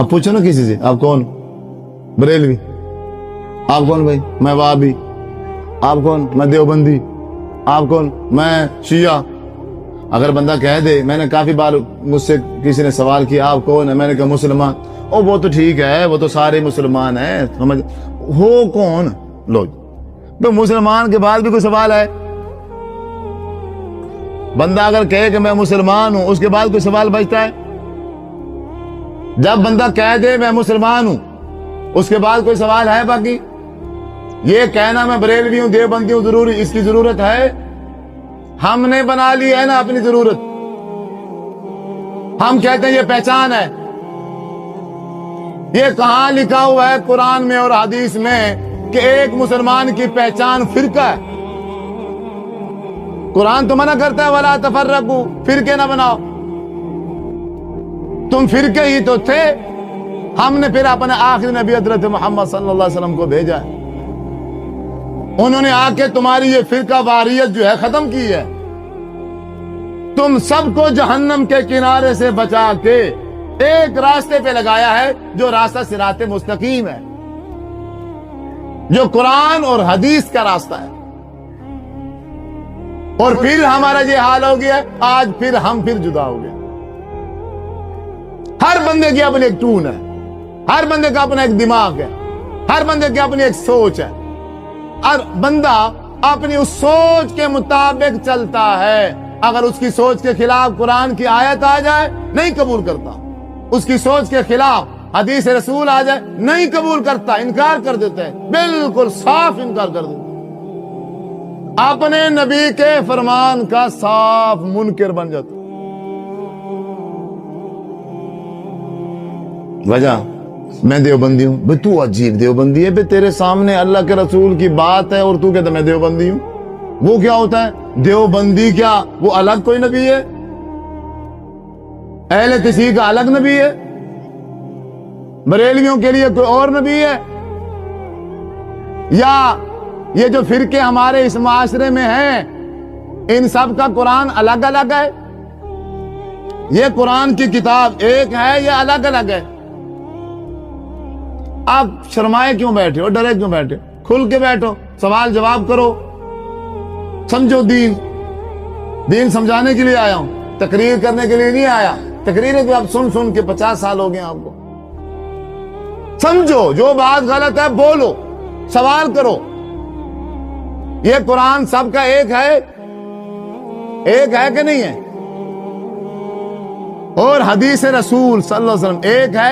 اب پوچھو نا کسی سے آپ کون؟ بریلوی۔ آپ کون بھائی؟ میں وہابی۔ آپ کون؟ میں دیوبندی۔ آپ کون؟ میں شیعہ۔ اگر بندہ کہہ دے، میں نے کافی بار مجھ سے کسی نے سوال کیا آپ کون ہے، میں نے کہا مسلمان۔ او وہ تو ٹھیک ہے، وہ تو سارے مسلمان ہیں، سمجھ ہو کون؟ لو تو مسلمان کے بعد بھی کوئی سوال ہے؟ بندہ اگر کہے کہ میں مسلمان ہوں، اس کے بعد کوئی سوال بچتا ہے؟ جب بندہ کہہ دے میں مسلمان ہوں، اس کے بعد کوئی سوال ہے باقی؟ یہ کہنا میں بریلوی ہوں، دیوبندی ہوں، ضروری اس کی ضرورت ہے؟ ہم نے بنا لی ہے نا اپنی ضرورت۔ ہم کہتے ہیں یہ پہچان ہے۔ یہ کہاں لکھا ہوا ہے قرآن میں اور حدیث میں کہ ایک مسلمان کی پہچان فرقہ ہے؟ قرآن تو منع کرتا ہے وَلَا تَفَرَّقُوا، فرقے نہ بناؤ۔ تم فرقے ہی تو تھے، ہم نے پھر اپنے آخری نبی حضرت محمد صلی اللہ علیہ وسلم کو بھیجا ہے۔ انہوں نے آ کے تمہاری یہ فرقہ واریت جو ہے ختم کی ہے۔ تم سب کو جہنم کے کنارے سے بچا کے ایک راستے پہ لگایا ہے جو راستہ صراط مستقیم ہے، جو قرآن اور حدیث کا راستہ ہے۔ اور پھر ہمارا یہ حال ہو گیا، آج پھر ہم جدا ہو گئے۔ ہر بندے کی اپنی ایک ٹون ہے، ہر بندے کا اپنا ایک دماغ ہے، ہر بندے کی اپنی ایک سوچ ہے، اور بندہ اپنی اس سوچ کے مطابق چلتا ہے۔ اگر اس کی سوچ کے خلاف قرآن کی آیت آ جائے نہیں قبول کرتا، اس کی سوچ کے خلاف حدیث رسول آ جائے نہیں قبول کرتا، انکار کر دیتا ہے، بالکل صاف انکار کر دیتا ہے، اپنے نبی کے فرمان کا صاف منکر بن جاتا۔ وجہ میں دیوبندی ہوں۔ بھئی تو عجیب دیوبندی ہے، بھئی تیرے سامنے اللہ کے رسول کی بات ہے اور تو کہتا میں دیوبندی ہوں۔ وہ کیا ہوتا ہے دیوبندی؟ کیا وہ الگ کوئی نبی ہے؟ اہل تشیع کا الگ نبی ہے؟ بریلویوں کے لیے کوئی اور نبی ہے؟ یا یہ جو فرقے ہمارے اس معاشرے میں ہیں ان سب کا قرآن الگ الگ ہے؟ یہ قرآن کی کتاب ایک ہے یا الگ الگ ہے؟ آپ شرمائے کیوں بیٹھے ہو، ڈرے کیوں بیٹھے ہو؟ کھل کے بیٹھو، سوال جواب کرو، سمجھو۔ دین سمجھانے کے لیے آیا ہوں، تقریر کرنے کے لیے نہیں آیا۔ تقریریں تو آپ سن کے 50 سال ہو گئے آپ کو۔ سمجھو، جو بات غلط ہے بولو، سوال کرو۔ یہ قرآن سب کا ایک ہے کہ نہیں ہے؟ اور حدیث رسول صلی اللہ علیہ وسلم ایک ہے